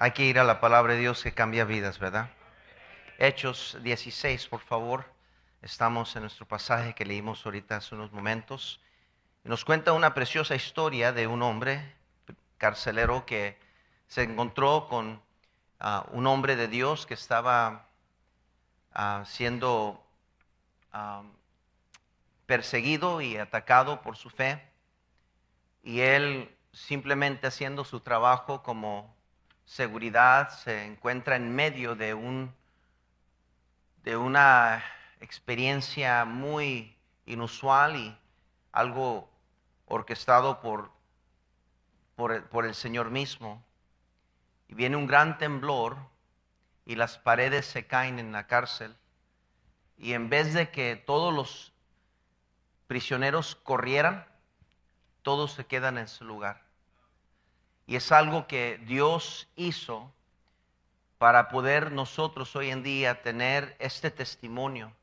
Hay que ir a la palabra de Dios que cambia vidas, ¿verdad? Hechos 16, por favor. Estamos en nuestro pasaje que leímos ahorita hace unos momentos. Nos cuenta una preciosa historia de un hombre carcelero que se encontró con un hombre de Dios que estaba siendo perseguido y atacado por su fe. Y él, simplemente haciendo su trabajo como seguridad, se encuentra en medio de una experiencia muy inusual y algo orquestado por el Señor mismo. Y viene un gran temblor y las paredes se caen en la cárcel. Y en vez de que todos los prisioneros corrieran, todos se quedan en su lugar. Y es algo que Dios hizo para poder nosotros hoy en día tener este testimonio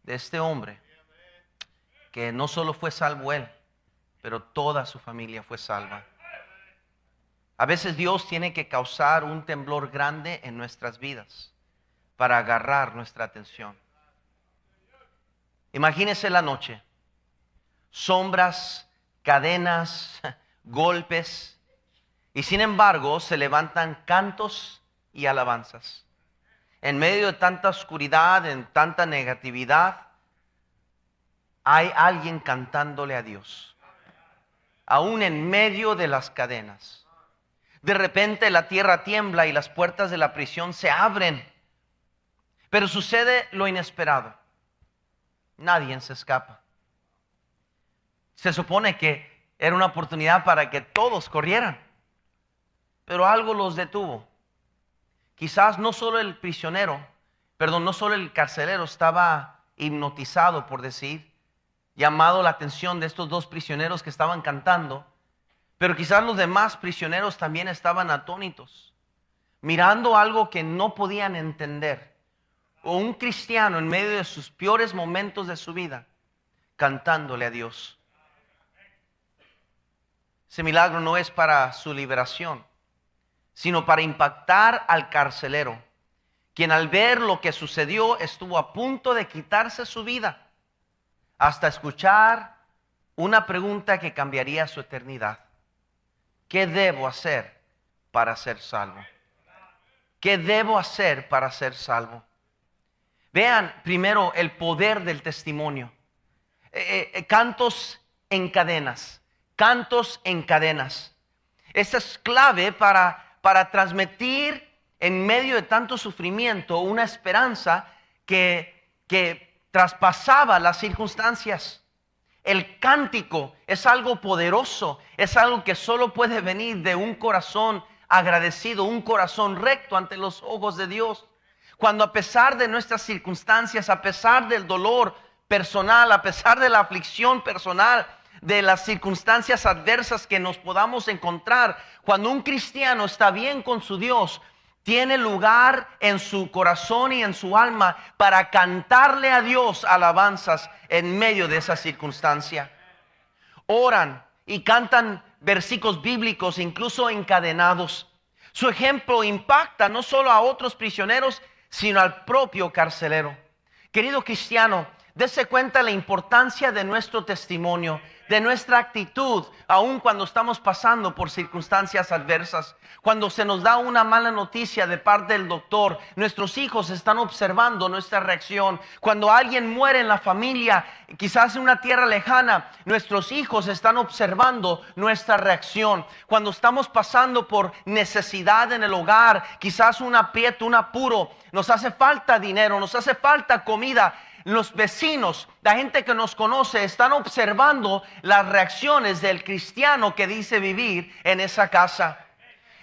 de este hombre, que no solo fue salvo él, pero toda su familia fue salva. A veces Dios tiene que causar un temblor grande en nuestras vidas para agarrar nuestra atención. Imagínese la noche, sombras, cadenas, golpes, y sin embargo se levantan cantos y alabanzas. En medio de tanta oscuridad, en tanta negatividad, hay alguien cantándole a Dios. Aún en medio de las cadenas. De repente la tierra tiembla y las puertas de la prisión se abren. Pero sucede lo inesperado. Nadie se escapa. Se supone que era una oportunidad para que todos corrieran. Pero algo los detuvo. Quizás no solo el carcelero estaba hipnotizado, por decir, llamado la atención de estos dos prisioneros que estaban cantando, pero quizás los demás prisioneros también estaban atónitos, mirando algo que no podían entender. O un cristiano en medio de sus peores momentos de su vida, cantándole a Dios. Ese milagro no es para su liberación, sino para impactar al carcelero, quien al ver lo que sucedió estuvo a punto de quitarse su vida, hasta escuchar una pregunta que cambiaría su eternidad. ¿Qué debo hacer para ser salvo? ¿Qué debo hacer para ser salvo? Vean primero el poder del testimonio. Cantos en cadenas. Cantos en cadenas. Esta es clave para transmitir en medio de tanto sufrimiento una esperanza que traspasaba las circunstancias. El cántico es algo poderoso, es algo que solo puede venir de un corazón agradecido, un corazón recto ante los ojos de Dios. Cuando a pesar de nuestras circunstancias, a pesar del dolor personal, a pesar de la aflicción personal, de las circunstancias adversas que nos podamos encontrar, cuando un cristiano está bien con su Dios, tiene lugar en su corazón y en su alma para cantarle a Dios alabanzas en medio de esa circunstancia. Oran y cantan versículos bíblicos, incluso encadenados. Su ejemplo impacta no solo a otros prisioneros, sino al propio carcelero. Querido cristiano, dése cuenta de la importancia de nuestro testimonio, de nuestra actitud, aun cuando estamos pasando por circunstancias adversas. Cuando se nos da una mala noticia de parte del doctor, nuestros hijos están observando nuestra reacción. Cuando alguien muere en la familia, quizás en una tierra lejana, nuestros hijos están observando nuestra reacción. Cuando estamos pasando por necesidad en el hogar, quizás un aprieto, un apuro, nos hace falta dinero, nos hace falta comida. Los vecinos, la gente que nos conoce, están observando las reacciones del cristiano que dice vivir en esa casa.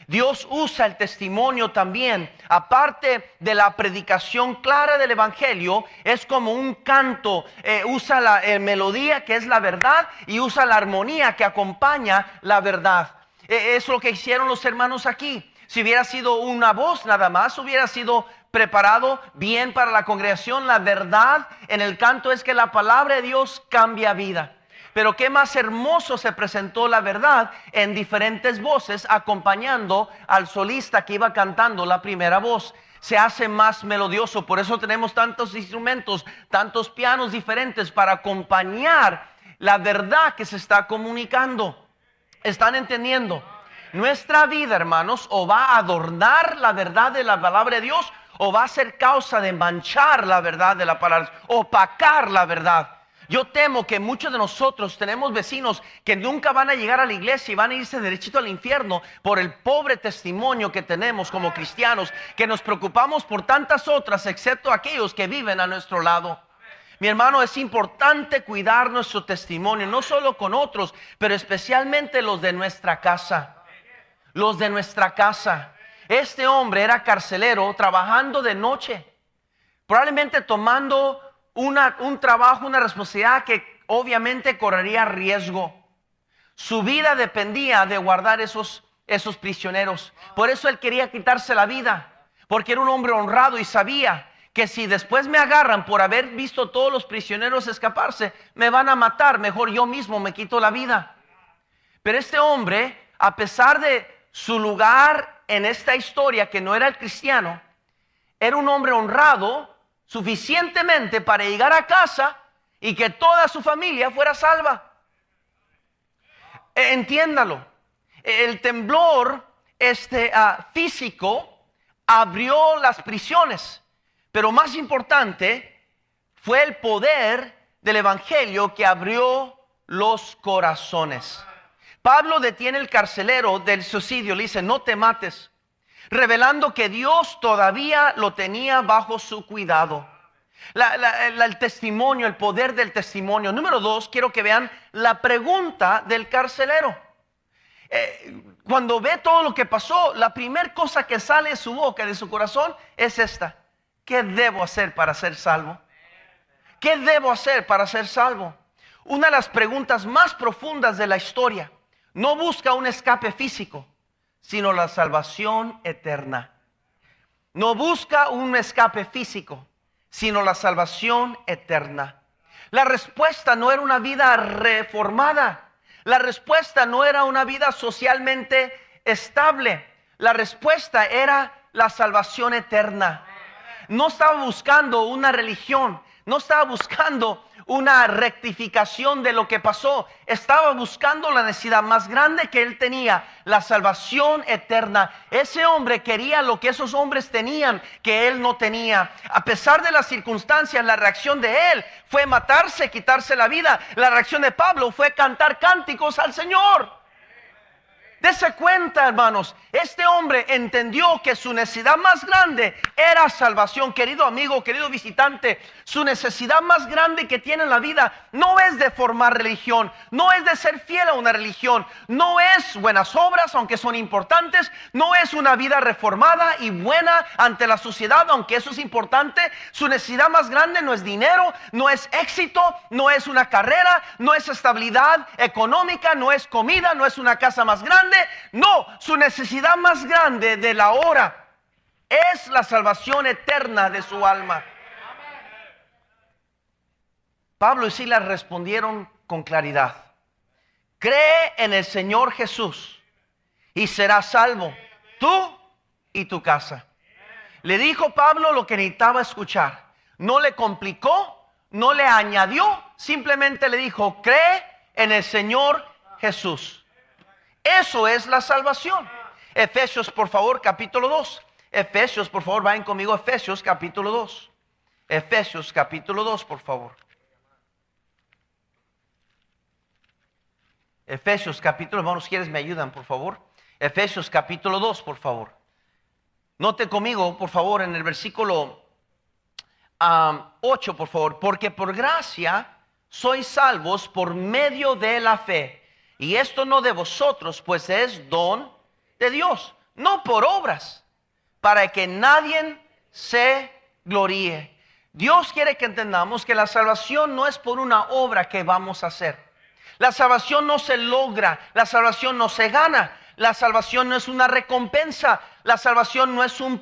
Dios usa el testimonio también, aparte de la predicación clara del evangelio, es como un canto, usa la melodía que es la verdad y usa la armonía que acompaña la verdad. Es lo que hicieron los hermanos aquí. Si hubiera sido una voz nada más, hubiera sido preparado bien para la congregación. La verdad en el canto es que la palabra de Dios cambia vida. Pero qué más hermoso se presentó la verdad en diferentes voces, acompañando al solista que iba cantando la primera voz. Se hace más melodioso, por eso tenemos tantos instrumentos, tantos pianos diferentes para acompañar la verdad que se está comunicando. ¿Están entendiendo? Nuestra vida, hermanos, o va a adornar la verdad de la palabra de Dios, o va a ser causa de manchar la verdad de la palabra, opacar la verdad. Yo temo que muchos de nosotros tenemos vecinos que nunca van a llegar a la iglesia y van a irse derechito al infierno por el pobre testimonio que tenemos como cristianos, que nos preocupamos por tantas otras, excepto aquellos que viven a nuestro lado. Mi hermano, es importante cuidar nuestro testimonio, no solo con otros, pero especialmente los de nuestra casa. Los de nuestra casa. Este hombre era carcelero, trabajando de noche, probablemente tomando un trabajo, una responsabilidad que obviamente correría riesgo. Su vida dependía de guardar esos prisioneros. Por eso él quería quitarse la vida, porque era un hombre honrado y sabía que si después me agarran por haber visto todos los prisioneros escaparse, me van a matar, mejor yo mismo me quito la vida. Pero este hombre, a pesar de su lugar en esta historia, que no era el cristiano, era un hombre honrado suficientemente para llegar a casa y que toda su familia fuera salva. Entiéndalo, el temblor físico abrió las prisiones, pero más importante fue el poder del evangelio que abrió los corazones. Pablo detiene al carcelero del suicidio, le dice: no te mates, revelando que Dios todavía lo tenía bajo su cuidado. El testimonio, el poder del testimonio. Número 2, quiero que vean la pregunta del carcelero. Cuando ve todo lo que pasó, la primera cosa que sale de su boca, de su corazón, es esta: ¿qué debo hacer para ser salvo? ¿Qué debo hacer para ser salvo? Una de las preguntas más profundas de la historia. No busca un escape físico, sino la salvación eterna. No busca un escape físico, sino la salvación eterna. La respuesta no era una vida reformada. La respuesta no era una vida socialmente estable. La respuesta era la salvación eterna. No estaba buscando una religión. No estaba buscando una rectificación de lo que pasó. Estaba buscando la necesidad más grande que él tenía, la salvación eterna. Ese hombre quería lo que esos hombres tenían, que él no tenía. A pesar de las circunstancias, la reacción de él fue matarse, quitarse la vida. La reacción de Pablo fue cantar cánticos al Señor. Dese cuenta, hermanos, este hombre entendió que su necesidad más grande era salvación. Querido amigo, querido visitante, su necesidad más grande que tiene en la vida no es de formar religión, no es de ser fiel a una religión, no es buenas obras, aunque son importantes, no es una vida reformada y buena ante la sociedad, aunque eso es importante. Su necesidad más grande no es dinero, no es éxito, no es una carrera, no es estabilidad económica, no es comida, no es una casa más grande. No, su necesidad más grande de la hora es la salvación eterna de su alma. Pablo y Silas respondieron con claridad: cree en el Señor Jesús y serás salvo, tú y tu casa. Le dijo Pablo lo que necesitaba escuchar. No le complicó, no le añadió, simplemente le dijo: cree en el Señor Jesús. Eso es la salvación. Efesios, por favor, capítulo 2. Efesios, por favor, vayan conmigo a Efesios, capítulo 2. Efesios, capítulo 2, por favor. Efesios, capítulo, hermanos, ¿quieres me ayudan, por favor? Efesios, capítulo 2, por favor. Note conmigo, por favor, en el versículo 8, por favor. Porque por gracia sois salvos por medio de la fe. Y esto no de vosotros, pues es don de Dios, no por obras, para que nadie se gloríe. Dios quiere que entendamos que la salvación no es por una obra que vamos a hacer. La salvación no se logra, la salvación no se gana, la salvación no es una recompensa, la salvación no es un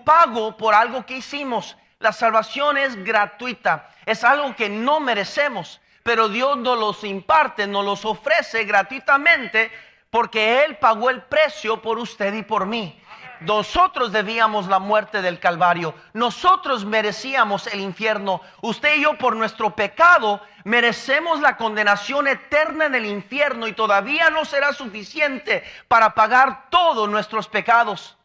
pago por algo que hicimos. La salvación es gratuita, es algo que no merecemos. pero Dios nos los imparte, nos los ofrece gratuitamente porque Él pagó el precio por usted y por mí. Nosotros debíamos la muerte del Calvario. Nosotros merecíamos el infierno. Usted y yo, por nuestro pecado, merecemos la condenación eterna en el infierno, y todavía no será suficiente para pagar todos nuestros pecados.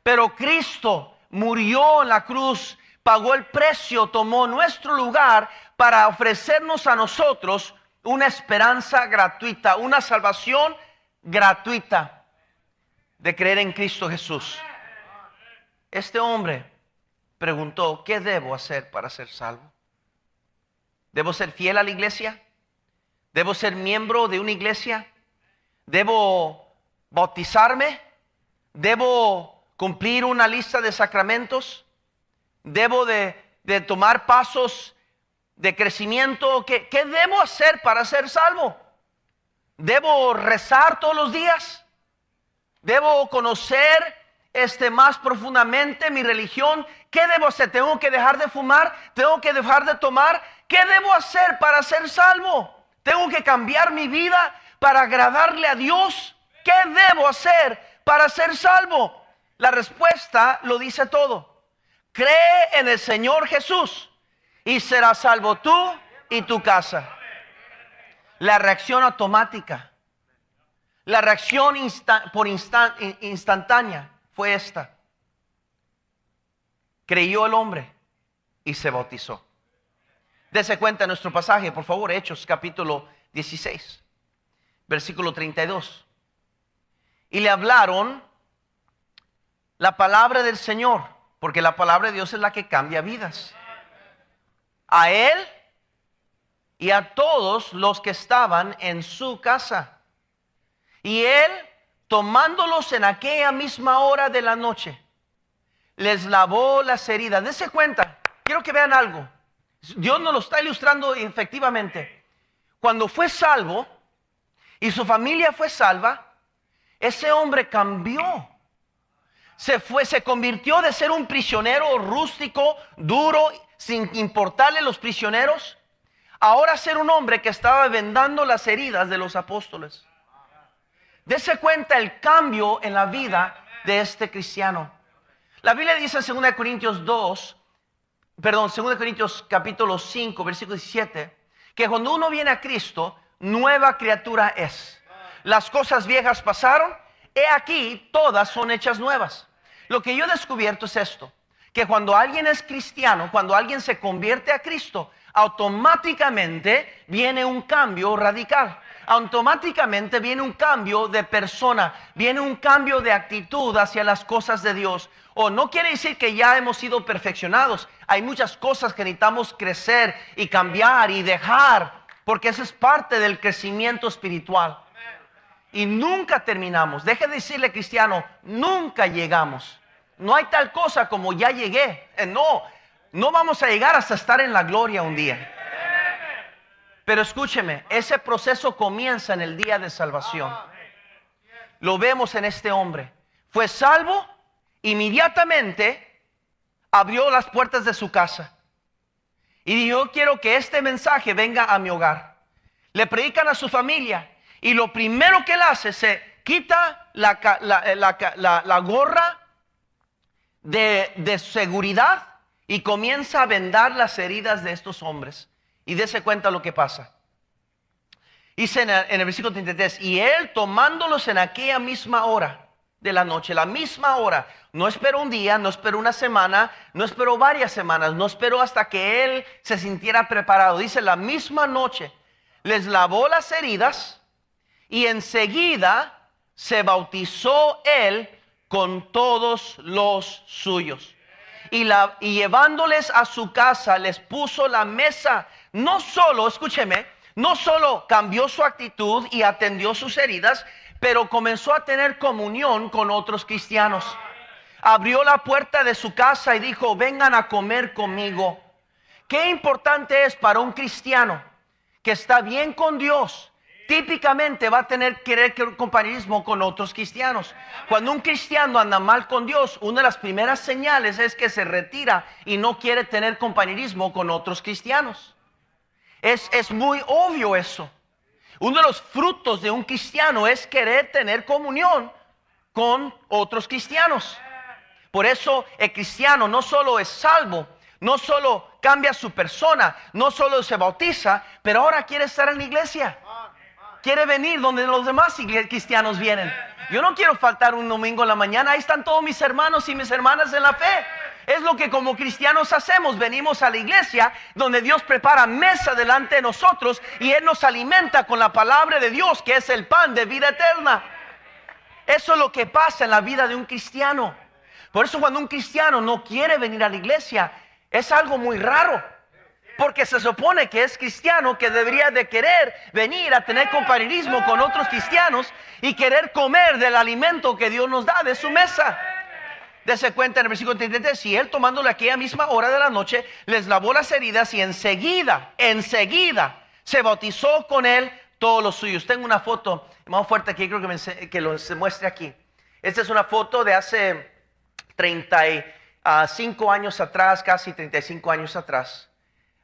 Pero Cristo murió en la cruz, pagó el precio, tomó nuestro lugar para ofrecernos a nosotros una esperanza gratuita, una salvación gratuita de creer en Cristo Jesús. Este hombre preguntó: ¿qué debo hacer para ser salvo? ¿Debo ser fiel a la iglesia? ¿Debo ser miembro de una iglesia? ¿Debo bautizarme? ¿Debo cumplir una lista de sacramentos? ¿Debo de tomar pasos de crecimiento? ¿Qué debo hacer para ser salvo? ¿Debo rezar todos los días? ¿Debo conocer más profundamente mi religión? ¿Qué debo hacer? ¿Tengo que dejar de fumar? ¿Tengo que dejar de tomar? ¿Qué debo hacer para ser salvo? ¿Tengo que cambiar mi vida para agradarle a Dios? ¿Qué debo hacer para ser salvo? La respuesta lo dice todo. Cree en el Señor Jesús y serás salvo tú y tu casa. La reacción automática, la reacción instantánea fue esta. Creyó el hombre y se bautizó. Dese cuenta en nuestro pasaje, por favor, Hechos capítulo 16, versículo 32. Y le hablaron la palabra del Señor, porque la palabra de Dios es la que cambia vidas. A él y a todos los que estaban en su casa. Y él, tomándolos en aquella misma hora de la noche, les lavó las heridas. Dense cuenta, quiero que vean algo. Dios nos lo está ilustrando efectivamente. Cuando fue salvo y su familia fue salva, ese hombre cambió. Se convirtió de ser un prisionero rústico, duro, sin importarle los prisioneros, ahora ser un hombre que estaba vendando las heridas de los apóstoles. Dese cuenta el cambio en la vida de este cristiano. La Biblia dice en 2 Corintios capítulo 5, versículo 17, que cuando uno viene a Cristo, nueva criatura es. Las cosas viejas pasaron, he aquí, todas son hechas nuevas. Lo que yo he descubierto es esto, que cuando alguien es cristiano, cuando alguien se convierte a Cristo, automáticamente viene un cambio radical. Automáticamente viene un cambio de persona, viene un cambio de actitud hacia las cosas de Dios. No quiere decir que ya hemos sido perfeccionados. Hay muchas cosas que necesitamos crecer y cambiar y dejar, porque eso es parte del crecimiento espiritual. Y nunca terminamos. Deje de decirle, cristiano, nunca llegamos. No hay tal cosa como ya llegué. No vamos a llegar hasta estar en la gloria un día. Pero escúcheme, ese proceso comienza en el día de salvación. Lo vemos en este hombre. Fue salvo, inmediatamente abrió las puertas de su casa. Y dijo: yo quiero que este mensaje venga a mi hogar. Le predican a su familia. Y lo primero que él hace, se quita la gorra de seguridad y comienza a vendar las heridas de estos hombres. Y dése cuenta lo que pasa. Dice en el versículo 33, y él, tomándolos en aquella misma hora de la noche, la misma hora, no esperó un día, no esperó una semana, no esperó varias semanas, no esperó hasta que él se sintiera preparado. Dice, la misma noche les lavó las heridas y enseguida se bautizó él con todos los suyos. Y llevándoles a su casa les puso la mesa. No solo, escúcheme, no solo cambió su actitud y atendió sus heridas, pero comenzó a tener comunión con otros cristianos. Abrió la puerta de su casa y dijo: vengan a comer conmigo. Qué importante es para un cristiano que está bien con Dios. Típicamente va a querer compañerismo con otros cristianos. Cuando un cristiano anda mal con Dios, una de las primeras señales es que se retira y no quiere tener compañerismo con otros cristianos. Es muy obvio eso. Uno de los frutos de un cristiano es querer tener comunión con otros cristianos. Por eso el cristiano no solo es salvo, no solo cambia su persona, no solo se bautiza, pero ahora quiere estar en la iglesia. Quiere venir donde los demás cristianos vienen. Yo no quiero faltar un domingo en la mañana. Ahí están todos mis hermanos y mis hermanas en la fe. Es lo que como cristianos hacemos. Venimos a la iglesia donde Dios prepara mesa delante de nosotros y Él nos alimenta con la palabra de Dios, que es el pan de vida eterna. Eso es lo que pasa en la vida de un cristiano. Por eso cuando un cristiano no quiere venir a la iglesia, es algo muy raro. Porque se supone que es cristiano, que debería de querer venir a tener compañerismo con otros cristianos y querer comer del alimento que Dios nos da de su mesa. Dese cuenta en el versículo 33, y Él tomándole aquella misma hora de la noche, les lavó las heridas y enseguida se bautizó con Él todos los suyos. Tengo una foto más fuerte aquí, creo que lo muestre aquí. Esta es una foto de hace 35 años atrás, casi 35 años atrás.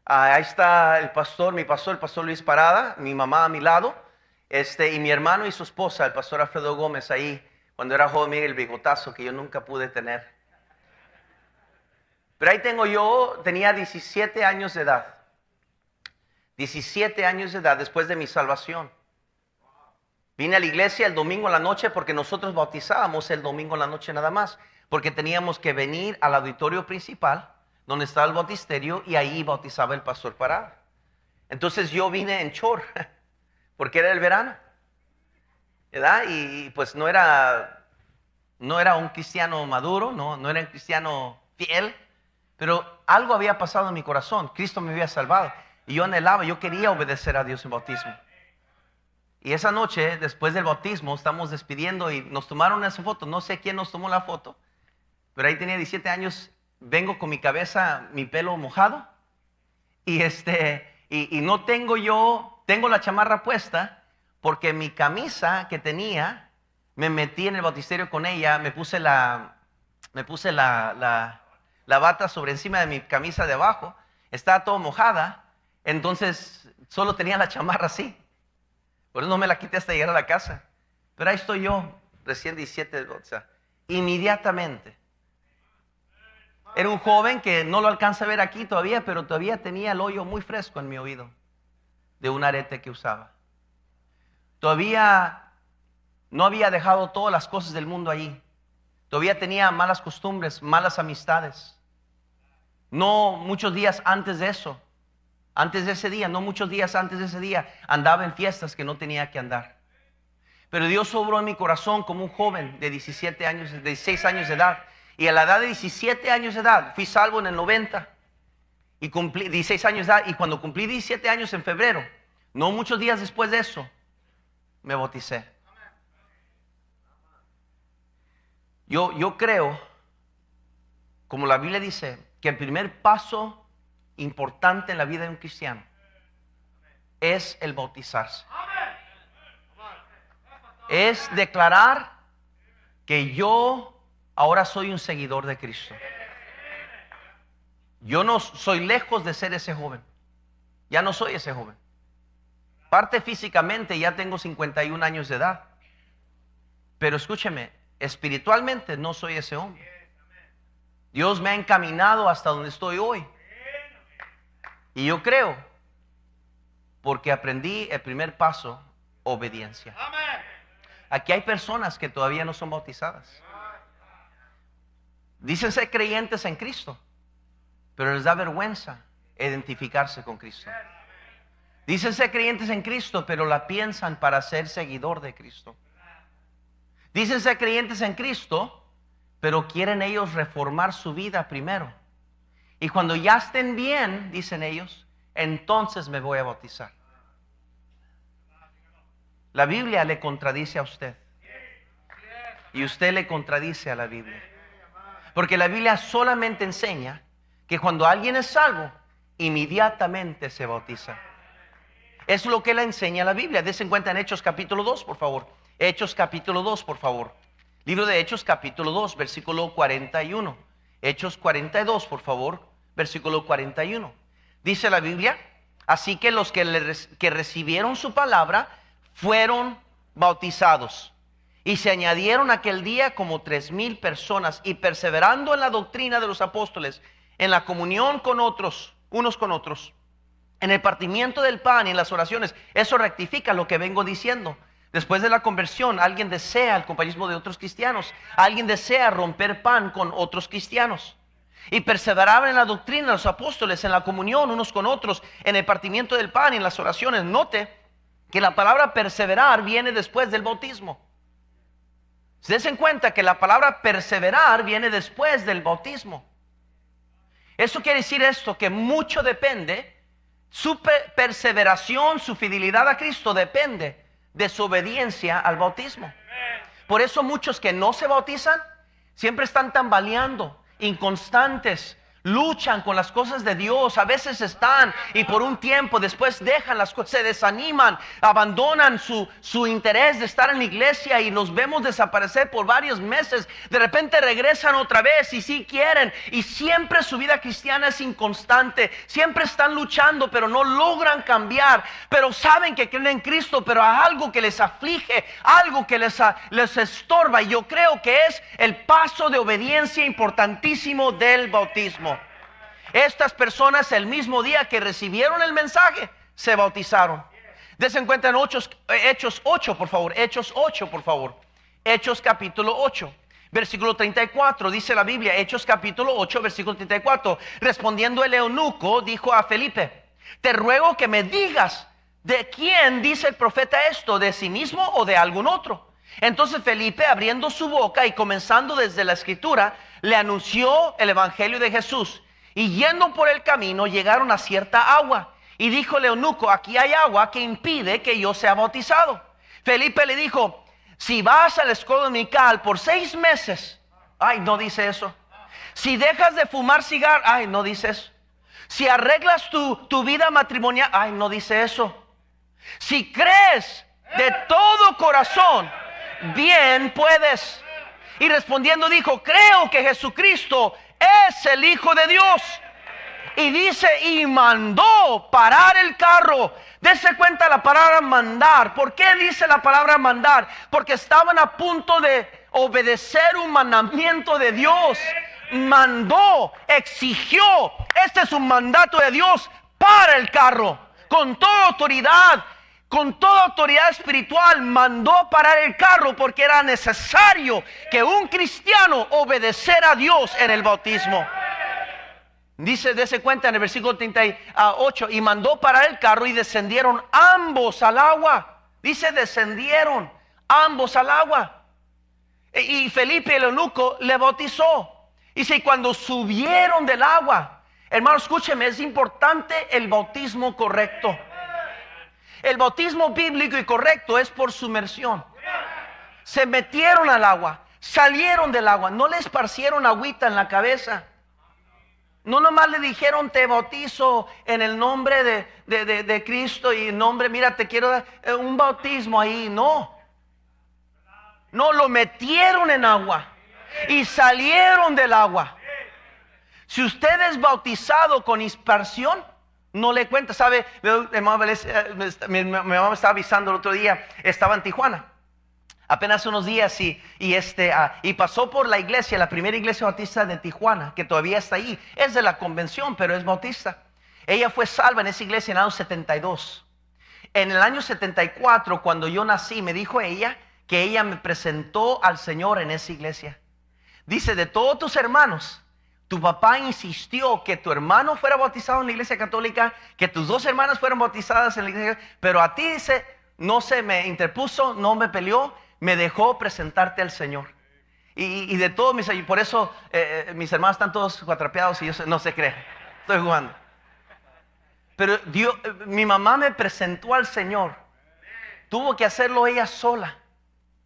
Ahí está el pastor Luis Parada, mi mamá a mi lado, y mi hermano y su esposa, el pastor Alfredo Gómez, ahí cuando era joven, mire el bigotazo que yo nunca pude tener. Pero ahí tenía 17 años de edad. 17 años de edad después de mi salvación. Vine a la iglesia el domingo en la noche porque nosotros bautizábamos el domingo en la noche nada más, porque teníamos que venir al auditorio principal donde estaba el bautisterio, y ahí bautizaba el pastor Parada. Entonces yo vine en short, porque era el verano, ¿verdad? Y pues no era un cristiano maduro, no era un cristiano fiel, pero algo había pasado en mi corazón. Cristo me había salvado, y yo quería obedecer a Dios en bautismo. Y esa noche, después del bautismo, estamos despidiendo y nos tomaron esa foto. No sé quién nos tomó la foto, pero ahí tenía 17 años. Vengo con mi cabeza, mi pelo mojado, y no tengo la chamarra puesta, porque mi camisa que tenía, me metí en el bautisterio con ella, me puse la bata sobre encima de mi camisa de abajo, estaba todo mojada, entonces solo tenía la chamarra así, por eso no me la quité hasta llegar a la casa. Pero ahí estoy yo, recién 17, o sea, inmediatamente. Era un joven que no lo alcanza a ver aquí todavía, pero todavía tenía el hoyo muy fresco en mi oído de un arete que usaba. Todavía no había dejado todas las cosas del mundo allí. Todavía tenía malas costumbres, malas amistades. No muchos días antes de eso, no muchos días antes de ese día, andaba en fiestas que no tenía que andar. Pero Dios obró en mi corazón como un joven de 16 años de edad. Y a la edad de 17 años de edad, fui salvo en el 90. Y cumplí 16 años de edad. Y cuando cumplí 17 años en febrero, no muchos días después de eso, me bauticé. Yo creo, como la Biblia dice, que el primer paso importante en la vida de un cristiano es el bautizarse. Es declarar que yo ahora soy un seguidor de Cristo. Yo no soy lejos de ser ese joven. Ya no soy ese joven. Parte físicamente ya tengo 51 años de edad. Pero escúcheme, espiritualmente no soy ese hombre. Dios me ha encaminado hasta donde estoy hoy. Y yo creo, porque aprendí el primer paso, obediencia. Aquí hay personas que todavía no son bautizadas. Dicen ser creyentes en Cristo, pero les da vergüenza identificarse con Cristo. Dicen ser creyentes en Cristo, pero la piensan para ser seguidor de Cristo. Dicen ser creyentes en Cristo, pero quieren ellos reformar su vida primero. Y cuando ya estén bien, dicen ellos, entonces me voy a bautizar. La Biblia le contradice a usted. Y usted le contradice a la Biblia. Porque la Biblia solamente enseña que cuando alguien es salvo, inmediatamente se bautiza. Es lo que le enseña la Biblia. Desen cuenta en Hechos capítulo 2, por favor. Hechos capítulo 2, por favor. Libro de Hechos capítulo 2, versículo 41. Hechos 42, por favor, versículo 41. Dice la Biblia: Así que los que recibieron su palabra fueron bautizados. Y se añadieron aquel día como 3,000 personas. Y perseverando en la doctrina de los apóstoles, en la comunión con otros, unos con otros, en el partimiento del pan y en las oraciones. Eso rectifica lo que vengo diciendo. Después de la conversión, alguien desea el compañerismo de otros cristianos. Alguien desea romper pan con otros cristianos. Y perseveraban en la doctrina de los apóstoles, en la comunión unos con otros, en el partimiento del pan y en las oraciones. Note que la palabra perseverar viene después del bautismo. Se den cuenta que la palabra perseverar viene después del bautismo. Eso quiere decir esto, que mucho depende, su perseveración, su fidelidad a Cristo depende de su obediencia al bautismo. Por eso muchos que no se bautizan siempre están tambaleando, inconstantes, luchan con las cosas de Dios. A veces están y por un tiempo después dejan las cosas, se desaniman, abandonan su interés de estar en la iglesia y los vemos desaparecer por varios meses. De repente regresan otra vez y sí quieren, y siempre su vida cristiana es inconstante. Siempre están luchando pero no logran cambiar, pero saben que creen en Cristo, pero hay algo que les aflige, algo que les estorba, y yo creo que es el paso de obediencia importantísimo del bautismo. Estas personas el mismo día que recibieron el mensaje se bautizaron. Desen cuenta en Hechos 8, por favor. Hechos 8, por favor. Hechos capítulo 8, versículo 34. Dice la Biblia, Hechos capítulo 8, versículo 34. Respondiendo el eunuco, dijo a Felipe: te ruego que me digas, ¿de quién dice el profeta esto? ¿De sí mismo o de algún otro? Entonces Felipe, abriendo su boca y comenzando desde la escritura, le anunció el evangelio de Jesús. Y yendo por el camino llegaron a cierta agua. Y dijo el eunuco: aquí hay agua que impide que yo sea bautizado. Felipe le dijo: si vas a la escuela dominical por 6 meses. Ay, no dice eso. Si dejas de fumar cigarro. Ay, no dice eso. Si arreglas tu vida matrimonial. Ay, no dice eso. Si crees de todo corazón, bien puedes. Y respondiendo dijo: creo que Jesucristo es el Hijo de Dios. Y dice, y mandó parar el carro. Dese cuenta la palabra mandar. ¿Por qué dice la palabra mandar? Porque estaban a punto de obedecer un mandamiento de Dios. Mandó, exigió. Este es un mandato de Dios. Para el carro. Con toda autoridad. Con toda autoridad espiritual mandó parar el carro, porque era necesario que un cristiano obedeciera a Dios en el bautismo. Dice, dése cuenta en el versículo 38, y mandó parar el carro y descendieron ambos al agua. Dice, descendieron ambos al agua. Y Felipe el eunuco le bautizó. Dice, y cuando subieron del agua, hermano, escúcheme, es importante el bautismo correcto. El bautismo bíblico y correcto es por sumersión. Se metieron al agua, salieron del agua, no le esparcieron agüita en la cabeza. No nomás le dijeron: te bautizo en el nombre de Cristo y en nombre, mira, te quiero dar un bautismo ahí. No, lo metieron en agua y salieron del agua. Si usted es bautizado con aspersión, no le cuenta. ¿Sabe? Mi mamá me estaba avisando el otro día. Estaba en Tijuana apenas unos días y pasó por la iglesia, la primera iglesia bautista de Tijuana, que todavía está ahí. Es de la convención, pero es bautista. Ella fue salva en esa iglesia en el año 72. En el año 74, cuando yo nací, me dijo ella que ella me presentó al Señor en esa iglesia. Dice, de todos tus hermanos, tu papá insistió que tu hermano fuera bautizado en la iglesia católica, que tus 2 hermanas fueran bautizadas en la iglesia, pero a ti, dice, no se me interpuso, no me peleó, me dejó presentarte al Señor. Y de todos mis, y por eso mis hermanos están todos cuatrapeados y yo no se cree, estoy jugando. Pero mi mamá me presentó al Señor. Tuvo que hacerlo ella sola.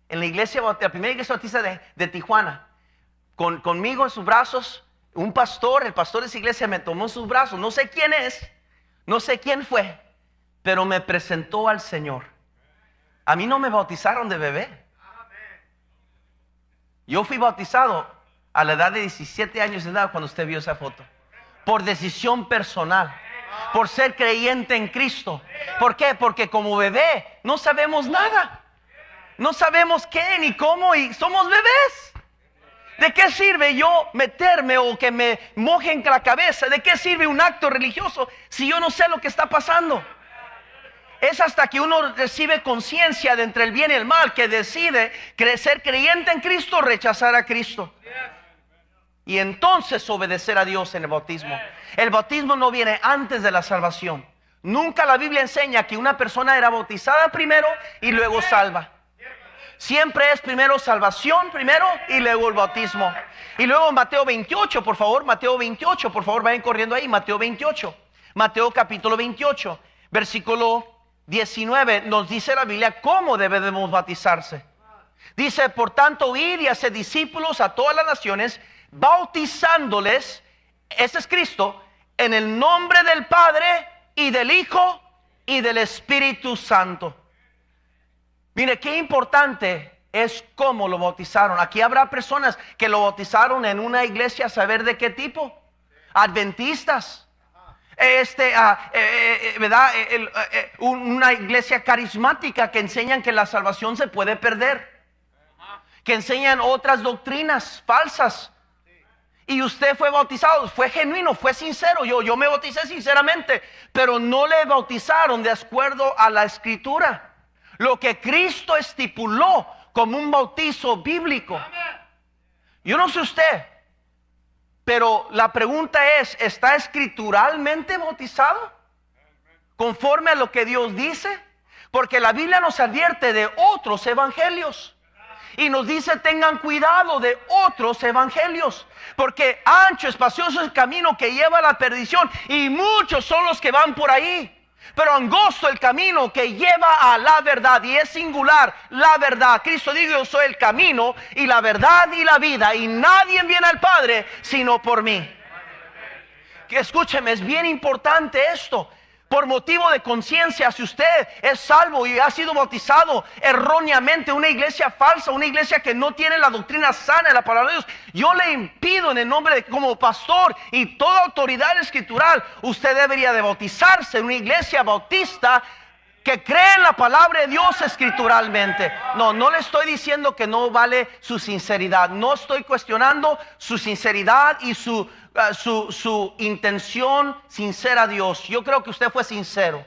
En la iglesia, la primera iglesia bautista de Tijuana. Conmigo en sus brazos. Un pastor, el pastor de esa iglesia me tomó en sus brazos. No sé quién es, no sé quién fue, pero me presentó al Señor. A mí no me bautizaron de bebé. Yo fui bautizado a la edad de 17 años de edad cuando usted vio esa foto. Por decisión personal. por ser creyente en Cristo. ¿Por qué? Porque como bebé no sabemos nada. No sabemos qué ni cómo y somos bebés. ¿De qué sirve yo meterme o que me mojen la cabeza? ¿De qué sirve un acto religioso si yo no sé lo que está pasando? Es hasta que uno recibe conciencia de entre el bien y el mal que decide ser creyente en Cristo o rechazar a Cristo. Y entonces obedecer a Dios en el bautismo. El bautismo no viene antes de la salvación. Nunca la Biblia enseña que una persona era bautizada primero y luego salva. Siempre es primero salvación, primero y luego el bautismo. Y luego Mateo 28, por favor, Mateo 28, por favor, vayan corriendo ahí, Mateo 28. Mateo capítulo 28, versículo 19, nos dice la Biblia cómo debemos bautizarse. Dice, por tanto, id y haced discípulos a todas las naciones, bautizándoles, ese es Cristo, en el nombre del Padre y del Hijo y del Espíritu Santo. Mire, qué importante es cómo lo bautizaron. Aquí habrá personas que lo bautizaron en una iglesia, ¿saber de qué tipo? Adventistas. ¿Verdad? Una iglesia carismática que enseñan que la salvación se puede perder. Que enseñan otras doctrinas falsas. Y usted fue bautizado, fue genuino, fue sincero. Yo me bauticé sinceramente, pero no le bautizaron de acuerdo a la Escritura. Lo que Cristo estipuló como un bautizo bíblico. Yo no sé usted, pero la pregunta es, ¿está escrituralmente bautizado? ¿Conforme a lo que Dios dice? Porque la Biblia nos advierte de otros evangelios. Y nos dice, tengan cuidado de otros evangelios. Porque ancho, espacioso es el camino que lleva a la perdición. Y muchos son los que van por ahí. Pero angosto el camino que lleva a la verdad. Y es singular la verdad. Cristo dijo, yo soy el camino y la verdad y la vida. Y nadie viene al Padre sino por mí. Que escúcheme, es bien importante esto. Por motivo de conciencia, si usted es salvo y ha sido bautizado erróneamente, una iglesia falsa, una iglesia que no tiene la doctrina sana de la palabra de Dios, yo le impido en el nombre de, como pastor y toda autoridad escritural, usted debería de bautizarse en una iglesia bautista que cree en la palabra de Dios escrituralmente. No le estoy diciendo que no vale su sinceridad. No estoy cuestionando su sinceridad y su intención sincera a Dios. Yo creo que usted fue sincero,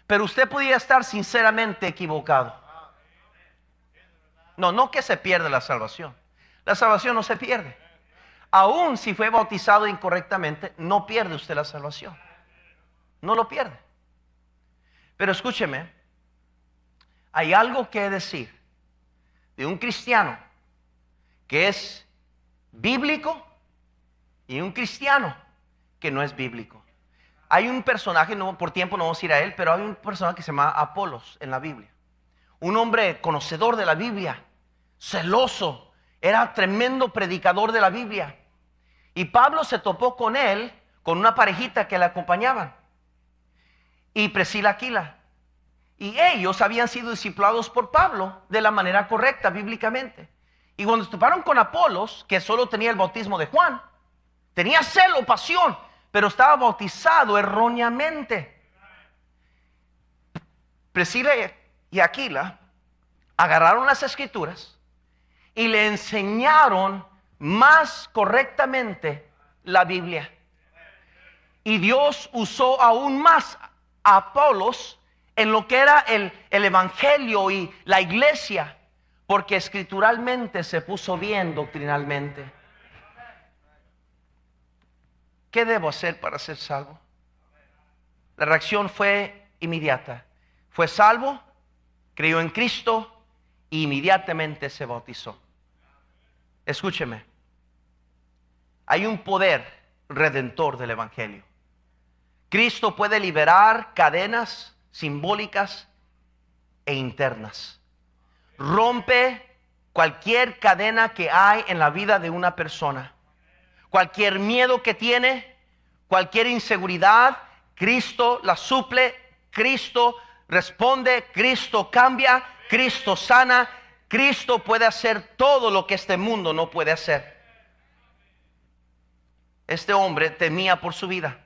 pero usted podía estar sinceramente equivocado. No que se pierde la salvación. La salvación no se pierde. Aún si fue bautizado incorrectamente, no pierde usted la salvación. No lo pierde. Pero escúcheme, hay algo que decir de un cristiano que es bíblico y un cristiano que no es bíblico. Hay un personaje, por tiempo no vamos a ir a él, pero hay un personaje que se llama Apolos en la Biblia. Un hombre conocedor de la Biblia, celoso, era tremendo predicador de la Biblia. Y Pablo se topó con él, con una parejita que le acompañaban. Y Priscila, Aquila. Y ellos habían sido discipulados por Pablo de la manera correcta bíblicamente. Y cuando se toparon con Apolos, que solo tenía el bautismo de Juan, tenía celo, pasión, pero estaba bautizado erróneamente. Priscila y Aquila agarraron las escrituras y le enseñaron más correctamente la Biblia. Y Dios usó aún más a Apolos en lo que era el evangelio y la iglesia, porque escrituralmente se puso bien doctrinalmente. ¿Qué debo hacer para ser salvo? La reacción fue inmediata. Fue salvo, creyó en Cristo e inmediatamente se bautizó. Escúcheme, hay un poder redentor del evangelio. Cristo puede liberar cadenas simbólicas e internas. Rompe cualquier cadena que hay en la vida de una persona. Cualquier miedo que tiene, cualquier inseguridad, Cristo la suple, Cristo responde, Cristo cambia, Cristo sana, Cristo puede hacer todo lo que este mundo no puede hacer. Este hombre temía por su vida.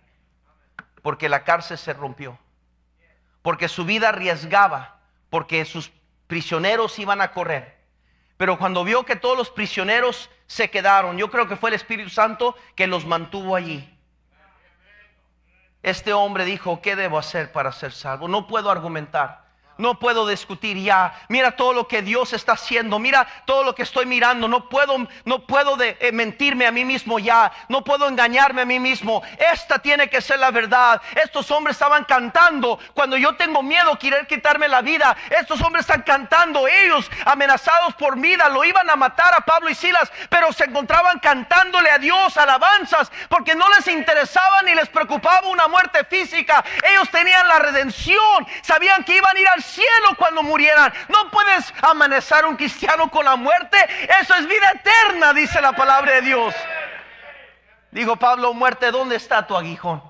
porque la cárcel se rompió, porque su vida arriesgaba, porque sus prisioneros iban a correr. Pero cuando vio que todos los prisioneros se quedaron, yo creo que fue el Espíritu Santo que los mantuvo allí. Este hombre dijo: ¿qué debo hacer para ser salvo? No puedo argumentar, no puedo discutir ya. Mira todo lo que Dios está haciendo, mira todo lo que estoy mirando. No puedo mentirme a mí mismo ya. No puedo engañarme a mí mismo. Esta tiene que ser la verdad. Estos hombres estaban cantando cuando yo tengo miedo, querer quitarme la vida. Estos hombres están cantando, ellos amenazados por vida, lo iban a matar a Pablo y Silas, pero se encontraban cantándole a Dios alabanzas, porque no les interesaba ni les preocupaba una muerte física. Ellos tenían la redención, sabían que iban a ir al cielo cuando murieran. No puedes amenazar a un cristiano con la muerte. Eso es vida eterna, dice la palabra de Dios. Dijo Pablo: muerte, ¿dónde está tu aguijón?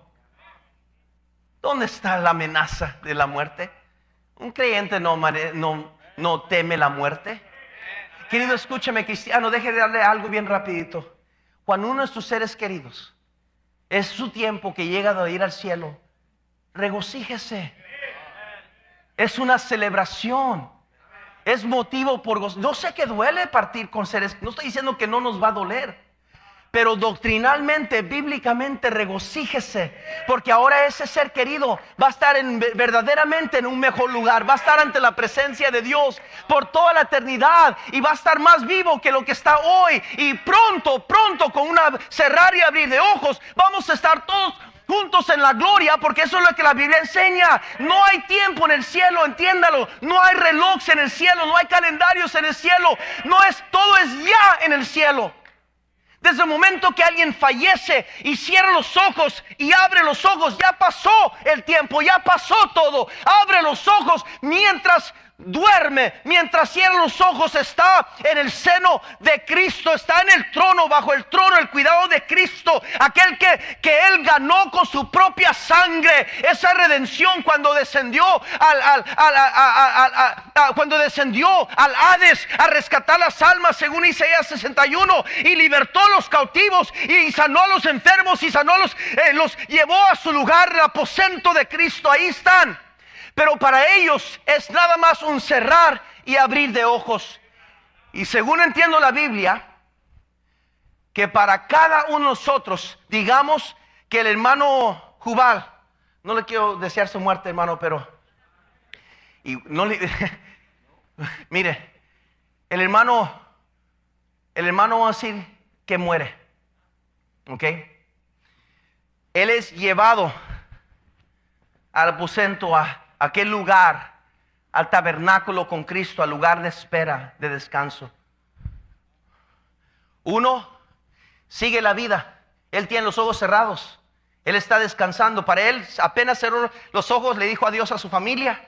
¿Dónde está la amenaza de la muerte? Un creyente no teme la muerte. Querido, escúchame, cristiano, deje de darle algo bien rapidito. Cuando uno de tus seres queridos es su tiempo que llega de ir al cielo, regocíjese. Es una celebración. Es motivo por gozo. Yo sé que duele partir con seres. No estoy diciendo que no nos va a doler, pero doctrinalmente, bíblicamente, regocíjese, porque ahora ese ser querido va a estar verdaderamente en un mejor lugar. Va a estar ante la presencia de Dios por toda la eternidad, y va a estar más vivo que lo que está hoy. Y pronto, con una cerrar y abrir de ojos, vamos a estar todos juntos en la gloria, porque eso es lo que la Biblia enseña. No hay tiempo en el cielo, entiéndalo. No hay relojes en el cielo, no hay calendarios en el cielo. Todo es ya en el cielo. Desde el momento que alguien fallece y cierra los ojos y abre los ojos, ya pasó el tiempo, ya pasó todo. Abre los ojos mientras duerme, mientras cierra los ojos, está en el seno de Cristo, está en el trono, bajo el trono, el cuidado de Cristo, aquel que Él ganó con su propia sangre. Esa redención cuando descendió al Hades a rescatar las almas, según Isaías 61, y libertó a los cautivos y sanó a los enfermos y los llevó a su lugar, el aposento de Cristo. Ahí están. Pero para ellos es nada más un cerrar y abrir de ojos. Y según entiendo la Biblia, que para cada uno de nosotros, digamos que el hermano Jubal, no le quiero desear su muerte, hermano, pero mire, el hermano va a decir que muere, ¿ok? Él es llevado al aposento, a aquel lugar, al tabernáculo con Cristo, al lugar de espera, de descanso. Uno sigue la vida. Él tiene los ojos cerrados. Él está descansando. Para él, apenas cerró los ojos, le dijo adiós a su familia.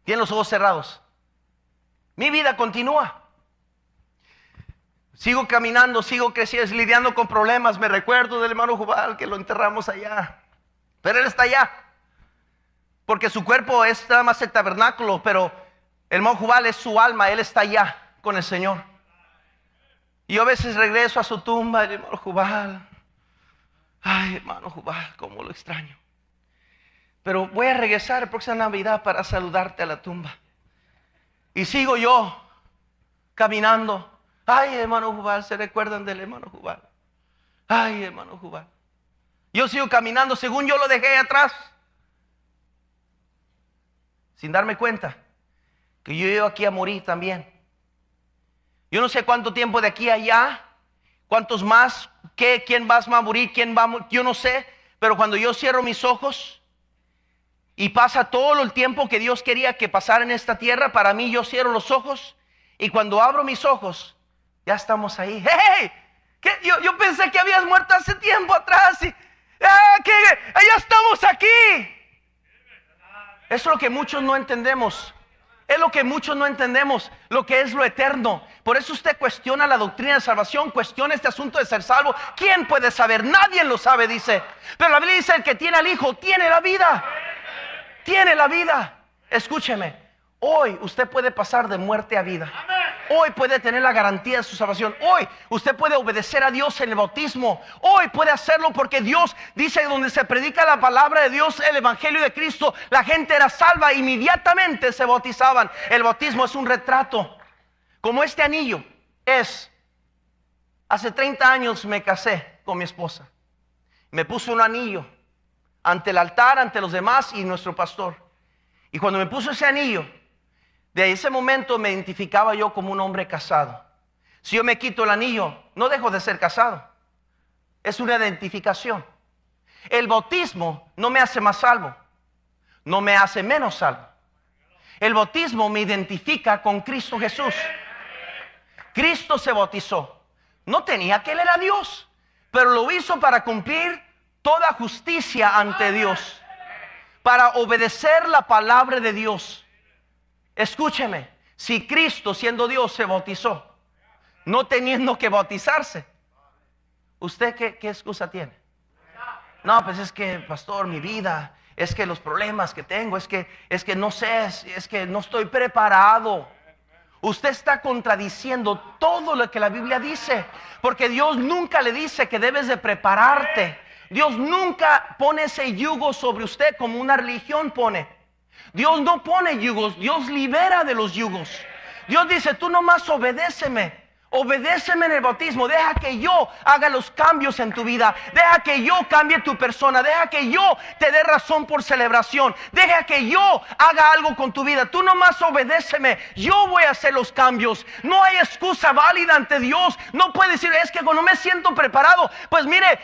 Tiene los ojos cerrados. Mi vida continúa. Sigo caminando, sigo creciendo, lidiando con problemas. Me recuerdo del hermano Jubal, que lo enterramos allá. Pero él está allá, porque su cuerpo es nada más el tabernáculo, pero el hermano Jubal es su alma. Él está allá con el Señor. Y yo a veces regreso a su tumba, el hermano Jubal. Ay, hermano Jubal, cómo lo extraño. Pero voy a regresar la próxima Navidad para saludarte a la tumba. Y sigo yo caminando. Ay, hermano Jubal, ¿se recuerdan del hermano Jubal? Ay, hermano Jubal. Yo sigo caminando según yo lo dejé atrás, sin darme cuenta que yo llego aquí a morir también. Yo no sé cuánto tiempo de aquí a allá, cuántos más, quién más va a morir, yo no sé. Pero cuando yo cierro mis ojos y pasa todo el tiempo que Dios quería que pasara en esta tierra, para mí, yo cierro los ojos, y cuando abro mis ojos, ya estamos ahí. ¡Hey! Yo pensé que habías muerto hace tiempo atrás y ya estamos aquí. Eso es lo que muchos no entendemos. Es lo que muchos no entendemos, lo que es lo eterno. Por eso usted cuestiona la doctrina de salvación, cuestiona este asunto de ser salvo. ¿Quién puede saber? Nadie lo sabe, dice. Pero la Biblia dice: el que tiene al Hijo tiene la vida. Tiene la vida. Escúcheme, hoy usted puede pasar de muerte a vida. Hoy puede tener la garantía de su salvación. Hoy usted puede obedecer a Dios en el bautismo. Hoy puede hacerlo porque Dios dice, donde se predica la palabra de Dios, el evangelio de Cristo, la gente era salva, inmediatamente se bautizaban. El bautismo es un retrato. Como este anillo es. Hace 30 años me casé con mi esposa. Me puso un anillo ante el altar, ante los demás y nuestro pastor. Y cuando me puso ese anillo, de ese momento me identificaba yo como un hombre casado. Si yo me quito el anillo, no dejo de ser casado. Es una identificación. El bautismo no me hace más salvo, no me hace menos salvo. El bautismo me identifica con Cristo Jesús. Cristo se bautizó. No tenía que él era Dios, pero lo hizo para cumplir toda justicia ante Dios, para obedecer la palabra de Dios. Escúcheme, si Cristo siendo Dios se bautizó, no teniendo que bautizarse, ¿usted qué excusa tiene? No, pues es que, pastor, mi vida, es que los problemas que tengo, es que no sé, es que no estoy preparado. Usted está contradiciendo todo lo que la Biblia dice, porque Dios nunca le dice que debes de prepararte. Dios nunca pone ese yugo sobre usted como una religión pone. Dios no pone yugos, Dios libera de los yugos. Dios dice, tú nomás obedéceme. Obedéceme en el bautismo, deja que yo haga los cambios en tu vida, deja que yo cambie tu persona, deja que yo te dé razón por celebración, deja que yo haga algo con tu vida, tú nomás obedéceme, yo voy a hacer los cambios. No hay excusa válida ante Dios. No puede decir, es que cuando me siento preparado, pues mire,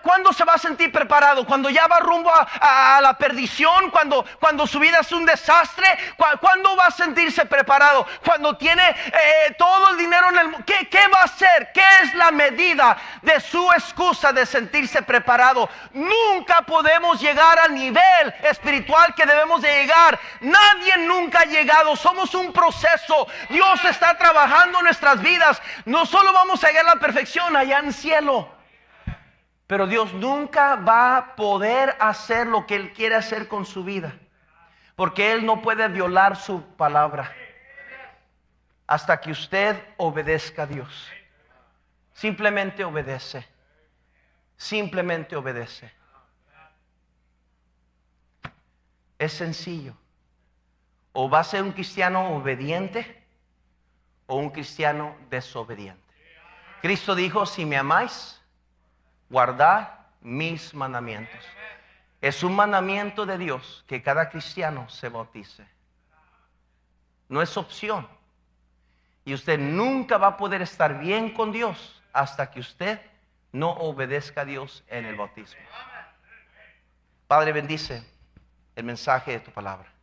¿cuándo se va a sentir preparado? ¿Cuando ya va rumbo a la perdición? ¿Cuando su vida es un desastre? ¿Cuándo va a sentirse preparado? Cuando tiene todo el dinero en el mundo. ¿Qué va a hacer? ¿Qué es la medida de su excusa de sentirse preparado? Nunca podemos llegar al nivel espiritual que debemos de llegar. Nadie nunca ha llegado. Somos un proceso. Dios está trabajando en nuestras vidas. No solo vamos a llegar a la perfección allá en el cielo, pero Dios nunca va a poder hacer lo que Él quiere hacer con su vida, porque Él no puede violar su palabra hasta que usted obedezca a Dios. Simplemente obedece. Simplemente obedece. Es sencillo. O va a ser un cristiano obediente o un cristiano desobediente. Cristo dijo, si me amáis, guardad mis mandamientos. Es un mandamiento de Dios que cada cristiano se bautice. No es opción. Y usted nunca va a poder estar bien con Dios hasta que usted no obedezca a Dios en el bautismo. Padre, bendice el mensaje de tu palabra.